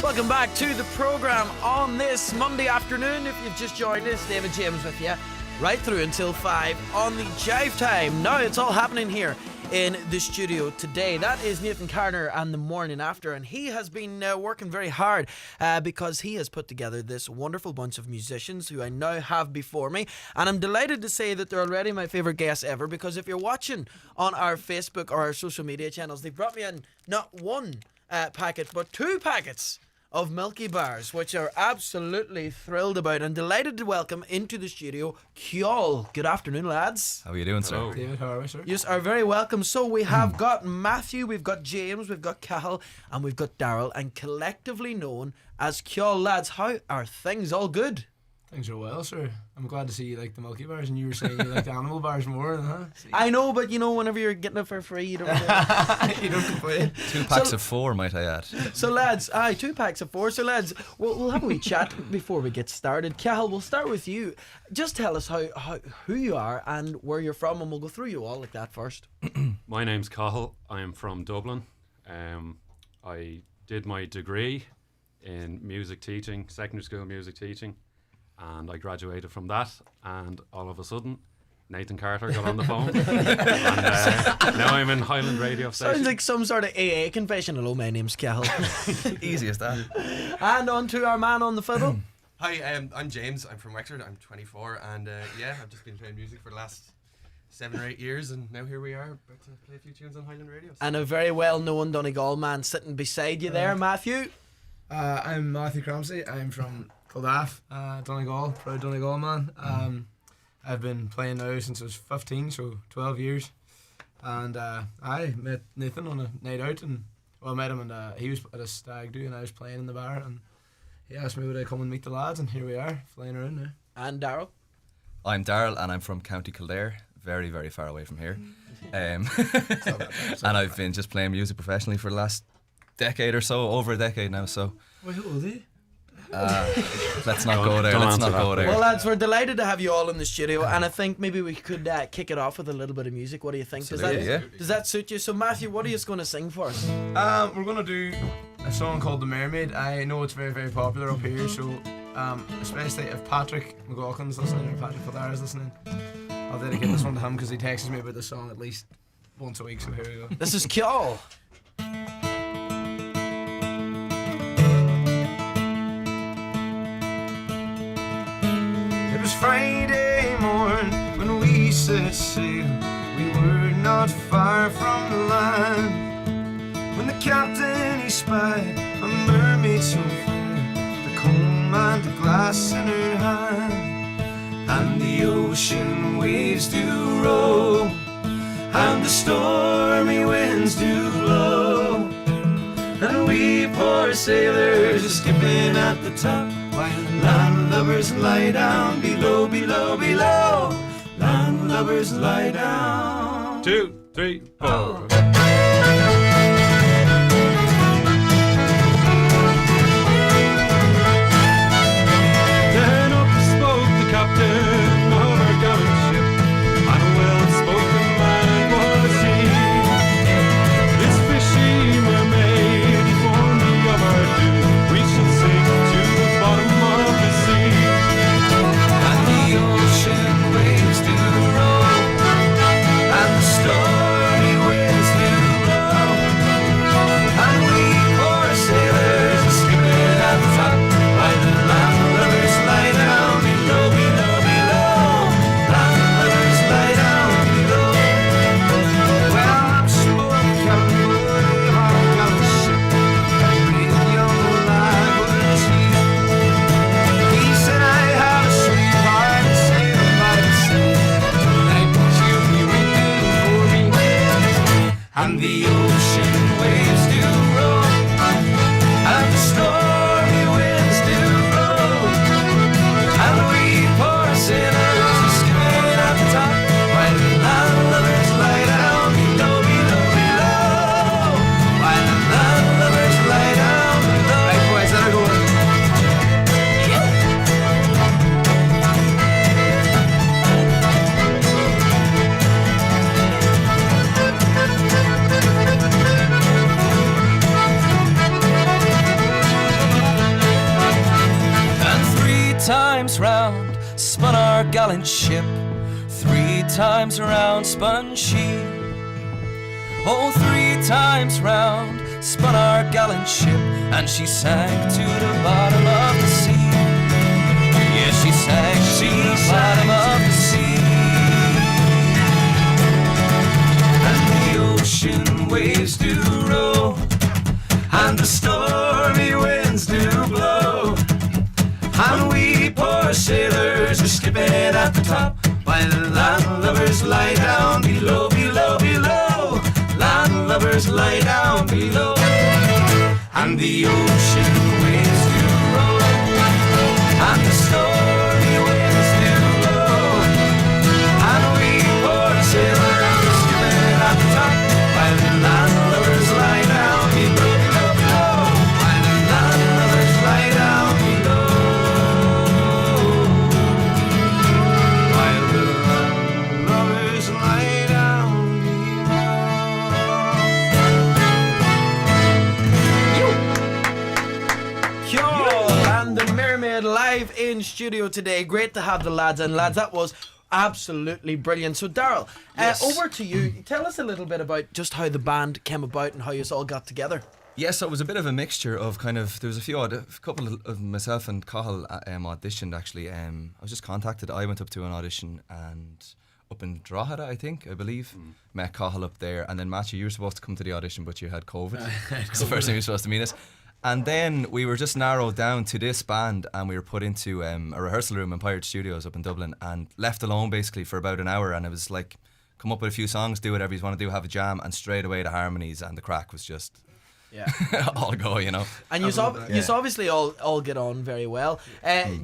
Welcome back to the programme on this Monday afternoon. If you've just joined us, David James with you, right through until 5 on the Jivetime. Now it's all happening here in the studio today. That is Nathan Carter and the morning after, and he has been working very hard because he has put together this wonderful bunch of musicians who I now have before me, and I'm delighted to say that they're already my favourite guests ever, because if you're watching on our Facebook or our social media channels, they brought me in not one packet but 2 packets of Milky Bars, which are absolutely thrilled about, and delighted to welcome into the studio Kjol. Good afternoon, lads. How are you doing, sir? Hello. David, how are we, sir? You are very welcome. So we have got Matthew, we've got James, we've got Cahill, and we've got Daryl, and collectively known as Kjol. Lads, how are things? All good? Things are well, sir. I'm glad to see you like the Milky Bars, and you were saying you like the animal bars more, huh? I know, but you know, whenever you're getting it for free, you don't you don't complain. 2 packs of 4, might I add. So lads, 2 packs of 4. So lads, we'll have a wee chat before we get started. Cahill, we'll start with you. Just tell us who you are and where you're from, and we'll go through you all like that first. My name's Cahill. I am from Dublin. I did my degree in music teaching, secondary school music teaching, and I graduated from that, and all of a sudden Nathan Carter got on the phone and now I'm in Highland Radio Station. Sounds like some sort of AA confession. Hello, my name's Cahill. Easy as that. And on to our man on the fiddle. Hi, I'm James. I'm from Wexford. I'm 24, and I've just been playing music for the last 7 or 8 years, and now here we are about to play a few tunes on Highland Radio. And a very well-known Donegal man sitting beside you there, Matthew. I'm Matthew Cramsey. I'm from Kildare, Donegal, proud Donegal man. I've been playing now since I was 15, so 12 years. And I met Nathan on a night out, and I met him, and he was at a stag do, and I was playing in the bar, and he asked me would I come and meet the lads, and here we are, flying around now. And Daryl. I'm Daryl, and I'm from County Kildare, very, very far away from here. And I've been just playing music professionally for the last decade or so, over a decade now, so... Wait, how old are you? Let's not go there. Let's not go there. Well, lads, we're delighted to have you all in the studio, and I think maybe we could kick it off with a little bit of music. What do you think? Does that suit you? So, Matthew, what are you going to sing for us? We're going to do a song called The Mermaid. I know it's very, very popular up here, so especially if Patrick McLaughlin's listening or Patrick Kildare is listening, I'll dedicate this one to him because he texts me about this song at least once a week, so here we go. This is Kjol. It was Friday morn when we set sail. We were not far from the land, when the captain he spied a mermaid so fair, the comb and the glass in her hand. And the ocean waves do roll, and the stormy winds do blow, and we poor sailors are skipping at the top, while landlubbers lie down below, below, below. Landlubbers lie down. 2, 3, 4. Then up spoke the captain of our gallant ship, and a well-spoken man was he. This fishy mermaid informed me of our doom. We shall sink to the bottom of the sea. And the ocean waves do roll, and the stormy winds times round spun our gallant ship, 3 times round spun she. Oh, 3 times round spun our gallant ship, and she sank to the bottom of the sea. Yes, she sank to the bottom of the sea. And the ocean waves do roll, and the stormy winds do blow, and we poor sailors are skipping at the top, while the landlubbers lie down below, below, below. Landlubbers lie down below, and the ocean waves do roll, and the stormy winds do blow, and we poor sailors are skipping at the top, while the landlubbers lie down below, below, below. While the landlubbers lie down below, while the landlubbers lie down Kjol and the Mermaid live in studio today. Great to have the lads and lads. That was absolutely brilliant. So Daryl, over to you. Tell us a little bit about just how the band came about and how you all got together. Yes, so it was a bit of a mixture of kind of, there was a couple of myself and Cahill auditioned actually. I was just contacted. I went up to an audition and up in Drogheda, I believe. Met Cahill up there, and then Matthew, you were supposed to come to the audition, but you had COVID. It's the first time you were supposed to meet us. And then we were just narrowed down to this band, and we were put into a rehearsal room in Pirate Studios up in Dublin, and left alone basically for about an hour. And it was like, come up with a few songs, do whatever you want to do, have a jam, and straight away the harmonies and the crack was just all go, you know. And you obviously all get on very well.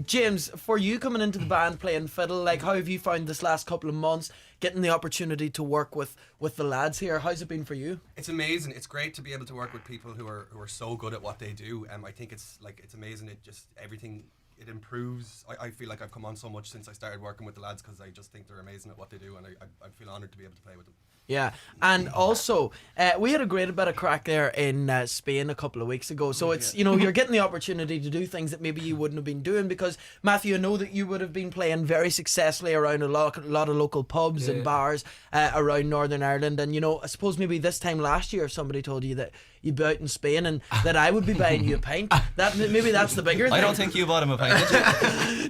James, for you coming into the band playing fiddle, like how have you found this last couple of months, getting the opportunity to work with the lads here? How's it been for you? It's amazing. It's great to be able to work with people who are so good at what they do. I think it's amazing. It just everything. It improves. I feel like I've come on so much since I started working with the lads because I just think they're amazing at what they do, and I feel honoured to be able to play with them. Yeah, and also we had a great bit of crack there in Spain a couple of weeks ago. So it's you're getting the opportunity to do things that maybe you wouldn't have been doing, because Matthew, I know that you would have been playing very successfully around a lot of local pubs and bars around Northern Ireland. And I suppose maybe this time last year somebody told you that you'd be out in Spain and that I would be buying you a pint. That maybe that's the bigger thing. I don't think you bought him a pint, did you?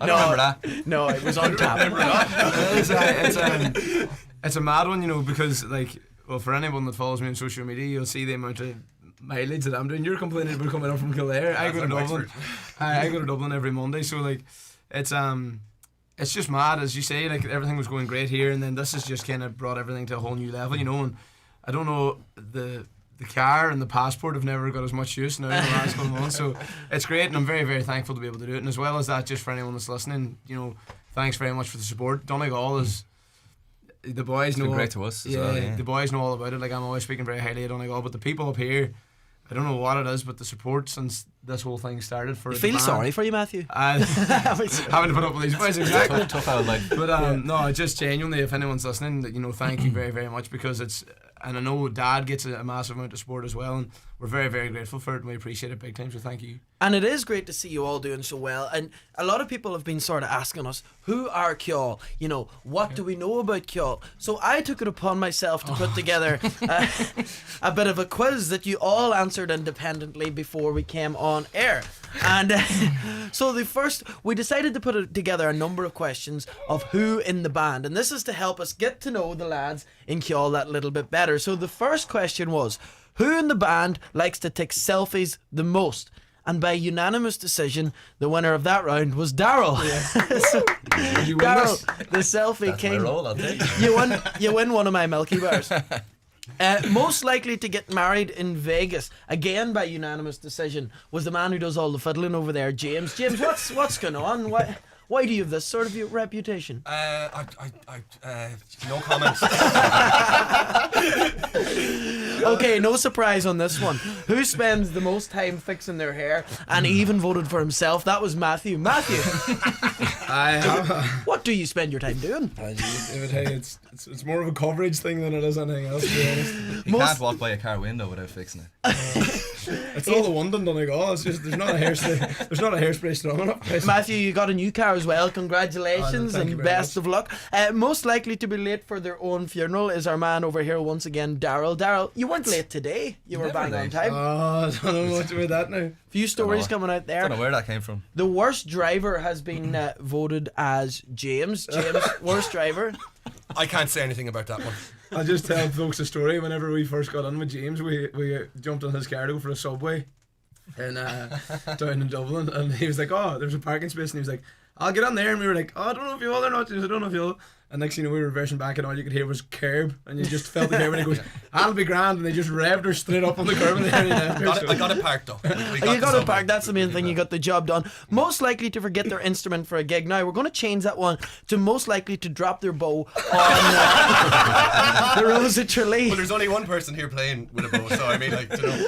I don't remember that. No, it was on tap. It's a mad one, because for anyone that follows me on social media, you'll see the amount of mileage that I'm doing. You're complaining about coming up from Kildare. I go to Dublin. I go to Dublin every Monday, so it's just mad, as you say. Everything was going great here, and then this has just kind of brought everything to a whole new level, And I don't know, the car and the passport have never got as much use now in the last couple of months, so it's great, and I'm very, very thankful to be able to do it. And as well as that, just for anyone that's listening, thanks very much for the support. Donegal is. The boys know. It's been great to us as well. Yeah. The boys know all about it. I'm always speaking very highly of Donegal, but the people up here, I don't know what it is, but the support since this whole thing started for. I feel sorry for you, Matthew. Having to put up with these boys, exactly. Tough out life. But no, just genuinely, if anyone's listening, thank you very, very much, because it's. And I know Dad gets a massive amount of support as well, and we're very, very grateful for it, and we appreciate it big time, so thank you. And it is great to see you all doing so well. And a lot of people have been sort of asking us, who are Kjol? What do we know about Kjol? So I took it upon myself to put together a bit of a quiz that you all answered independently before we came on air. And so we decided to put together a number of questions of who in the band. And this is to help us get to know the lads in Kjol that little bit better. So the first question was, who in the band likes to take selfies the most? And by unanimous decision, the winner of that round was Daryl. Yeah. So, Daryl, the selfie That's king. My role, I'll take it. You win one of my Milky Bars. Most likely to get married in Vegas, again by unanimous decision, was the man who does all the fiddling over there, James. James, what's going on? Why do you have this sort of reputation? No comments. Okay, no surprise on this one. Who spends the most time fixing their hair? And he even voted for himself. That was Matthew. Matthew, what do you spend your time doing? It's more of a coverage thing than it is anything else, to be honest. You can't walk by a car window without fixing it. It's all the one in Donegal. It's just there's not a hairspray strong enough. Matthew, you got a new car as well. Congratulations Thank you and very best much. of luck. Most likely to be late for their own funeral is our man over here once again, Daryl. Daryl, you weren't late today. You were Never bang on late. time. I don't know much about that now. Few stories coming out there. Don't know where that came from. The worst driver has been voted as James. James, worst driver. I can't say anything about that one. I'll just tell folks a story. Whenever we first got in with James, we jumped on his car to go for a Subway in, down in Dublin, and he was like, oh, there's a parking space, and he was like, I'll get on there, and we were like, oh, I don't know if you will or not. He said, I don't know if you'll. And next thing you know, we were reversing back, and all you could hear was curb, and you just felt the curb, and he goes, I'll be grand, and they just revved her straight up on the curb, and they left her. I got it parked though. You got it parked. That's the main thing. You got the job done. Most likely to forget their instrument for a gig. Now we're going to change that one to most likely to drop their bow on the Rose of Tralee. Well, there's only one person here playing with a bow, so I mean, like, you know.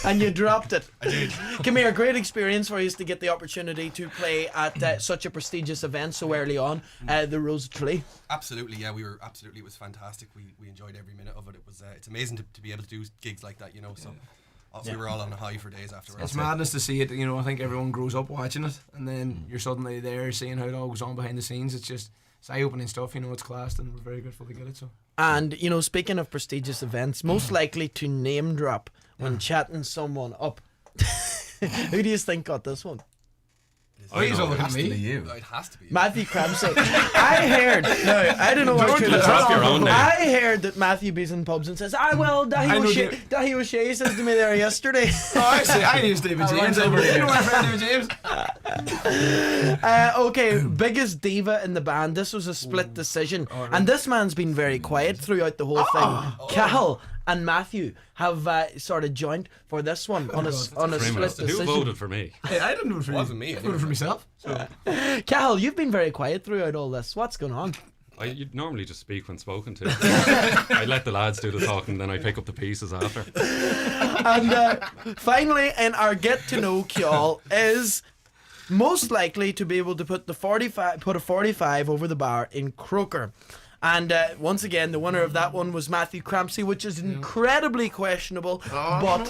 And you dropped it. I did. Come here, great experience for you to get the opportunity to play at such a prestigious event so early on, the Rose of Tralee. Absolutely, yeah, it was fantastic. We enjoyed every minute of it. It was it's amazing to be able to do gigs like that, you know. So we were all on a high for days afterwards. It's madness to see it, you know. I think everyone grows up watching it, and then you're suddenly there seeing how it all goes on behind the scenes. It's eye-opening stuff, you know. It's classed, and we're very grateful to get it. So. And you know, speaking of prestigious events, most likely to name drop when chatting someone up. Who do you think got this one? Oh, he's all It looking has at to be me. you. It has to be. Matthew Cramsey. I heard. No, I don't know what's true. Drop your own name. I heard that Matthew bees in pubs and says, Dahi O'Shea says to me there yesterday. Oh, I knew David James. You know my friend David James. Okay, biggest diva in the band. This was a split decision, and this man's been very quiet throughout the whole thing. Cahill and Matthew have sort of joined for this one on a split Who decision. voted for me? Hey, I didn't vote for you. Wasn't me, I voted for myself. Cahill, you've been very quiet throughout all this. What's going on? You normally just speak when spoken to. I let the lads do the talking, then I pick up the pieces after. And finally, in our get to know Kjol is most likely to be able to put a 45 over the bar in Croker. And once again, the winner of that one was Matthew Crampsey, which is incredibly questionable. But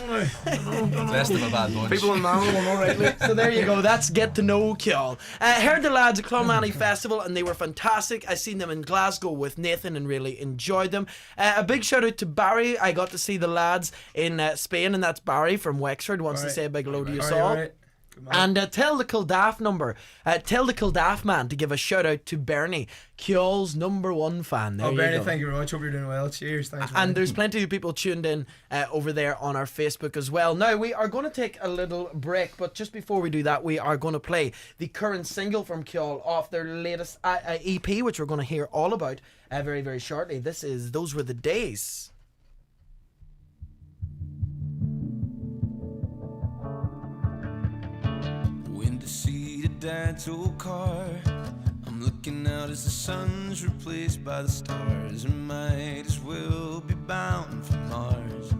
Best of a bad bunch. People in Malmo will know rightly. so there you go. That's get to know Kjol. Heard the lads at Clonmany Festival, and they were fantastic. I seen them in Glasgow with Nathan and really enjoyed them. A big shout out to Barry. I got to see the lads in Spain, and that's Barry from Wexford. Wants to say a big hello to you all. Right. And tell the Kildare man to give a shout out to Bernie, Kjol's #1 fan. There Oh, you Bernie, go. thank you very much. Hope you're doing well. Cheers. Thanks. And there's plenty of people tuned in over there on our Facebook as well. Now, we are going to take a little break, but just before we do that, we are going to play the current single from Kjol off their latest EP, which we're going to hear all about very, very shortly. This is Those Were the Days. Winter-seated Datto car. I'm looking out as the sun's replaced by the stars, and might as well be bound for Mars.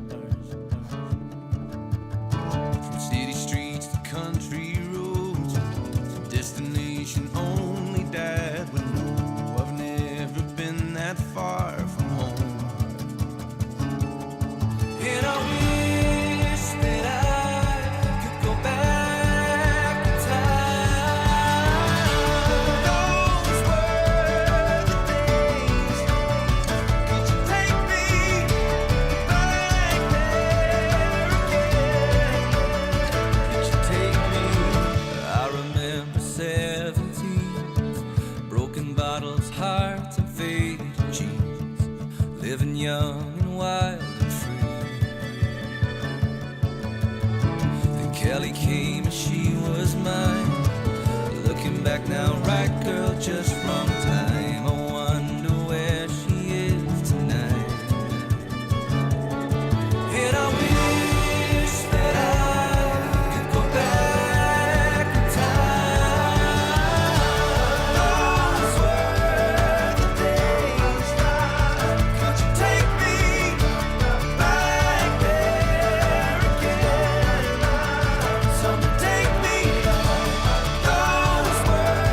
From city streets to country roads, to destination only Dad would know. I've never been that far from home, and I wish that I could go back in time. Those were the days. Could you take me back there again? Could you take me? I remember 17, broken bottles, hearts, and faded jeans, living young and wild and free. Then Kelly came and she was mine. Looking back now, right girl, just wrong time. I wonder where she is tonight. And I wish that I could go back in time. Those were the days. Could you take me back there again? Someone take me. Those were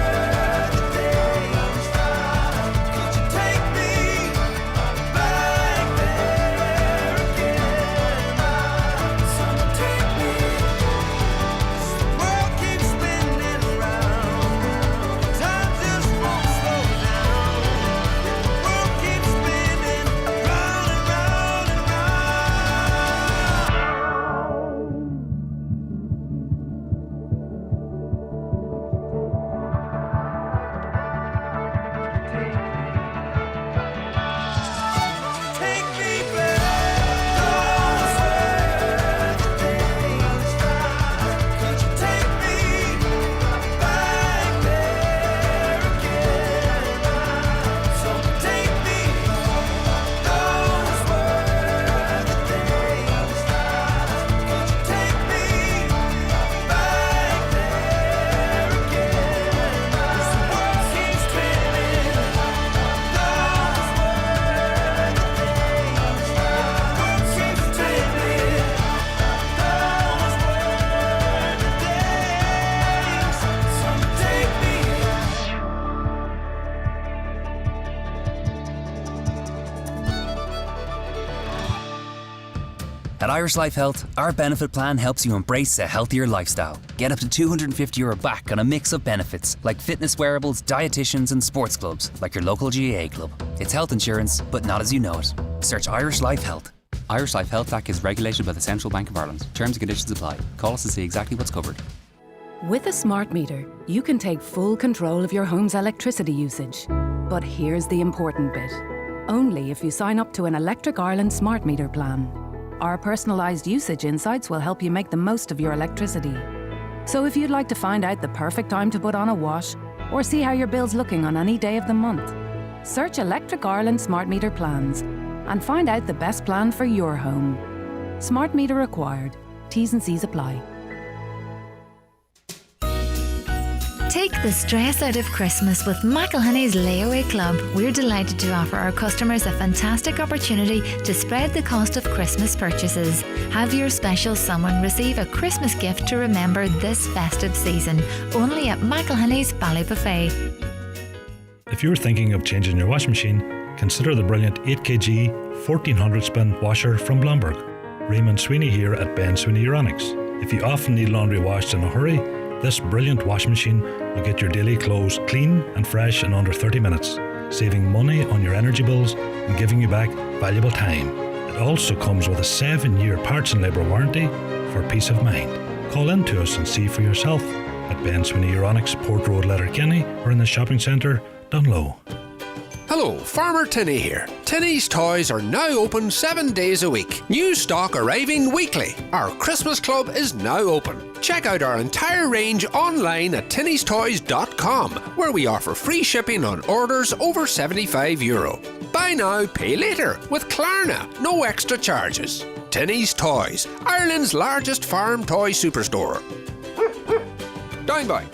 At Irish Life Health, our benefit plan helps you embrace a healthier lifestyle. Get up to €250 back on a mix of benefits like fitness wearables, dietitians and sports clubs like your local GAA club. It's health insurance, but not as you know it. Search Irish Life Health. Irish Life Health Act is regulated by the Central Bank of Ireland. Terms and conditions apply. Call us to see exactly what's covered. With a smart meter, you can take full control of your home's electricity usage. But here's the important bit. Only if you sign up to an Electric Ireland smart meter plan. Our personalised usage insights will help you make the most of your electricity. So if you'd like to find out the perfect time to put on a wash or see how your bill's looking on any day of the month, search Electric Ireland smart meter plans and find out the best plan for your home. Smart meter required. T's and C's apply. Take the stress out of Christmas with McElhenney's Layaway Club. We're delighted to offer our customers a fantastic opportunity to spread the cost of Christmas purchases. Have your special someone receive a Christmas gift to remember this festive season. Only at McElhenney's Ballybuffet. If you're thinking of changing your washing machine, consider the brilliant 8kg 1400 spin washer from Blomberg. Raymond Sweeney here at Ben Sweeney Euronics. If you often need laundry washed in a hurry, this brilliant washing machine will get your daily clothes clean and fresh in under 30 minutes, saving money on your energy bills and giving you back valuable time. It also comes with a 7-year parts and labour warranty for peace of mind. Call in to us and see for yourself at Ben Sweeney Euronics, Port Road, Letterkenny, or in the shopping centre, Dunlow. Hello, Farmer Tinny here. Tinny's Toys are now open 7 days a week. New stock arriving weekly. Our Christmas Club is now open. Check out our entire range online at tinnystoys.com, where we offer free shipping on orders over €75. Buy now, pay later with Klarna. No extra charges. Tinny's Toys, Ireland's largest farm toy superstore. Down by.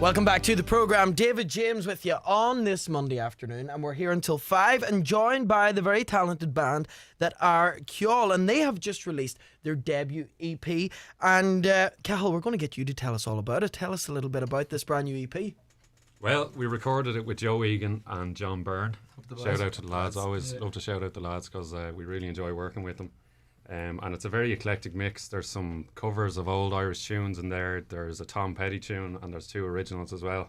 Welcome back to the programme. David James with you on this Monday afternoon, and we're here until 5 and joined by the very talented band that are Kjol, and they have just released their debut EP. And Cahill, we're going to get you to tell us all about it. Tell us a little bit about this brand new EP. Well, we recorded it with Joe Egan and John Byrne. Shout out to the lads. Always love to shout out the lads because we really enjoy working with them. And it's a very eclectic mix. There's some covers of old Irish tunes in there. There's a Tom Petty tune, and there's 2 originals as well.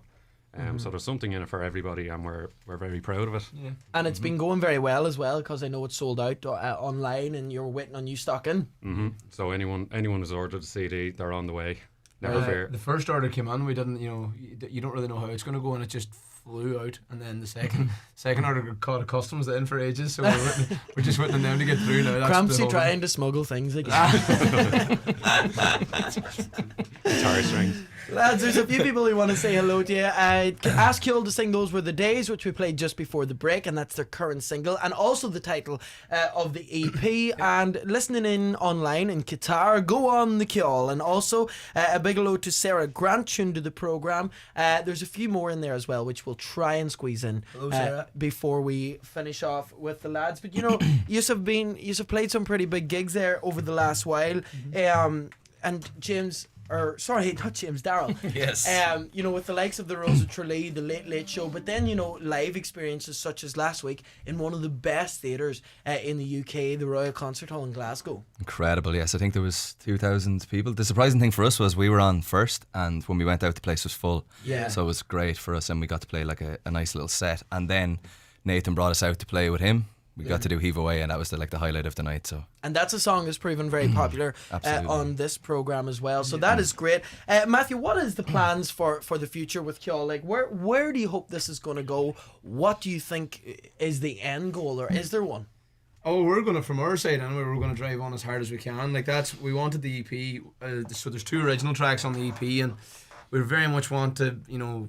So there's something in it for everybody, and we're very proud of it. Yeah. And it's been going very well as well, because I know it's sold out online, and you're waiting on new stock in. So anyone who's ordered a CD, they're on the way. Never fear. The first order came in, we didn't, you don't really know how it's going to go, and it just flew out. And then the second order got caught at customs in for ages, so we're just waiting on them to get through now. Crampsy trying to smuggle things again. Guitar strings. Lads, there's a few people who want to say hello to you. Ask Kjol to sing Those Were the Days, which we played just before the break, and that's their current single, and also the title of the EP. And listening in online in Qatar, go on the Kjol. And also a big hello to Sarah Grant, tuned to the programme. There's a few more in there as well, which we'll try and squeeze in before we finish off with the lads. But you've played some pretty big gigs there over the last while. And James, not James, Darryl. Yes. With the likes of the Rose of Tralee, the Late Late Show, but then, live experiences such as last week in one of the best theatres in the UK, the Royal Concert Hall in Glasgow. Incredible, yes. I think there was 2,000 people. The surprising thing for us was we were on first, and when we went out, the place was full. Yeah. So it was great for us, and we got to play like a nice little set. And then Nathan brought us out to play with him. We got to do Heave Away, and that was the highlight of the night. So, and that's a song that's proven very popular on this programme as well. So that is great. Matthew, what is the plans for the future with Kjol? Like, where do you hope this is going to go? What do you think is the end goal, or is there one? Oh, we're going to, from our side anyway, we're going to drive on as hard as we can. We wanted the EP, so there's 2 original tracks on the EP, and we very much want to,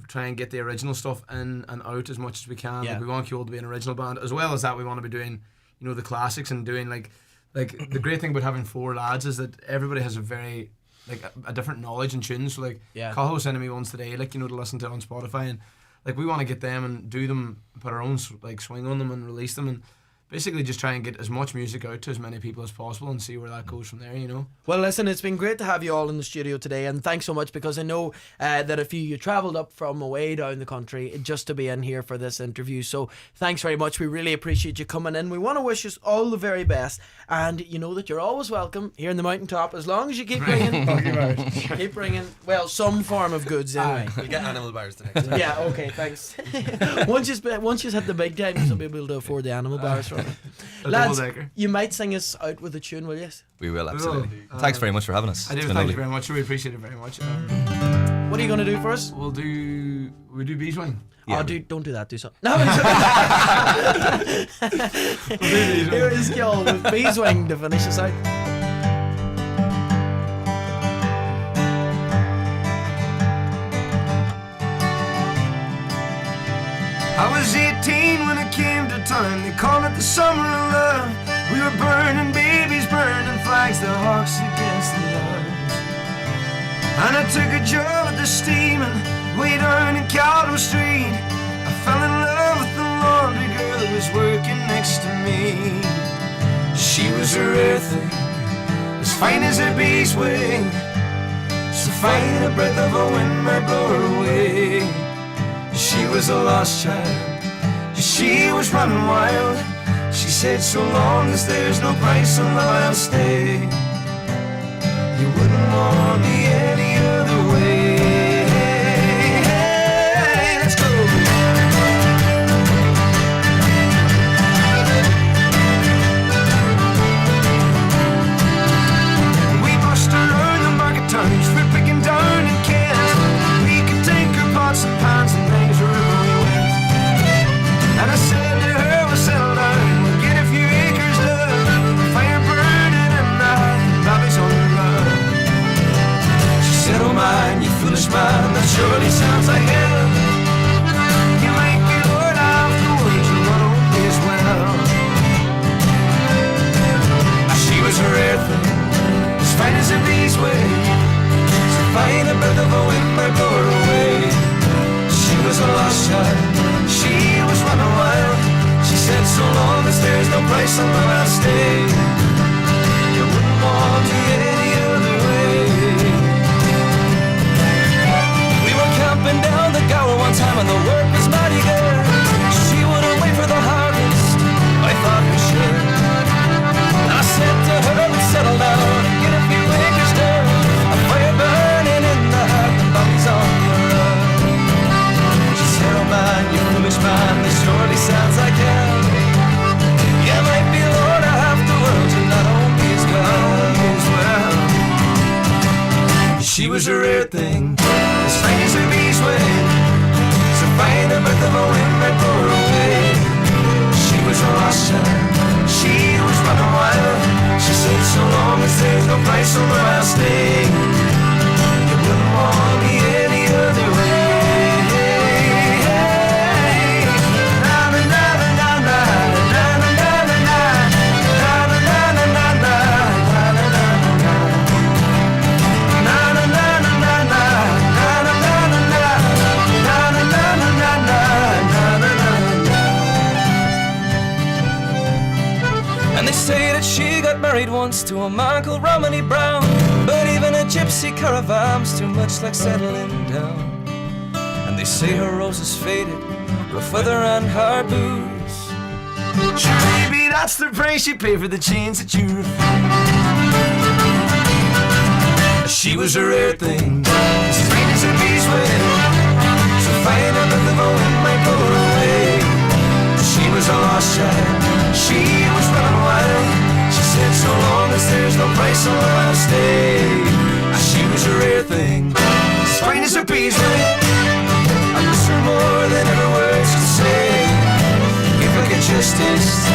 try and get the original stuff in and out as much as we can. Yeah. We want Kjol to be an original band. As well as that, we want to be doing, the classics and doing like the great thing about having 4 lads is that everybody has a very, a different knowledge and tunes. So Cahill was sending me ones today, to listen to on Spotify, and we want to get them and do them, put our own swing on them and release them. And basically just try and get as much music out to as many people as possible and see where that goes from there, you know. Well, listen, it's been great to have you all in the studio today, and thanks so much, because I know that if you travelled up from way down the country just to be in here for this interview, so thanks very much. We really appreciate you coming in. We want to wish you all the very best, and you know that you're always welcome here in the mountaintop as long as you keep bringing keep bringing, well, some form of goods anyway. We'll get animal bars the next time. Yeah, okay, thanks. once you hit the big time, you'll be able to afford the animal bars from it. Lads, you might sing us out with a tune, will you? We will, absolutely. Thanks very much for having us. I do, thank you very much. We appreciate it very much. What are you going to do for us? We'll do Beeswing. Yeah. Oh, don't do that. Do something. No, here is Gil with Beeswing to finish us out. I was 18 when it came to time. They called it the summer of love. We were burning babies, burning flags, the hawks against the loves. And I took a job at the steaming way down in Caldwell Street. I fell in love with the laundry girl that was working next to me. She was a rare thing, as fine as a bee's wing, so fine a breath of a wind might blow her away. She was a lost child, she was running wild. She said, so long as there's no price on love, I'll stay. You wouldn't want me any other way. Let's go. We bust around the market towns, we're picking down in cans. We could take our pots and pans and things wherever we went. And I said to her, we'll settle down, we'll get a few acres love, fire burning in the heart, Bobby's on the run. She said, oh man, you foolish man, that surely sounds like hell. You might be Lord afterwards, and what don't be as well. She was a rare thing, as fine as a bee's wing, so fine a breath of a wind might blow her away. She was a lost child, she was running wild. She said, so long as there's no price on love, I'll stay. You wouldn't want me any other way. We were camping down the Gower one time and the work was mighty good. She wouldn't wait for the harvest, I thought we should. And I said to her, let's settle down and get a few acres down. A fire burning in the heart, the Bobby's on the run. She said, oh man, you foolish man, this surely sounds like hell. You might be Lord afterwards, and not only as well. She was a rare thing, as fine as a bee's wing, so fine a breath of a wind might blow her away. She was a lost child, she was running wild. She said, so long as there's no price on love, I'll stay. You wouldn't want me any other way. And they say that she got married once to a man called Romany Brown. But even a gypsy caravan's too much like settling down. And they say her roses faded, rough weather and her boots. Sure, maybe that's the price you pay for the chains that you refuse. She was a rare thing, as fine as a bee's wing, so fine a breath of a wind might blow her away. She was a lost child, she was running wild. She said, so long as there's no price on love, I'll stay. She was a rare thing, as fine as a bee's wing. I miss her more than ever words could say. If I could just taste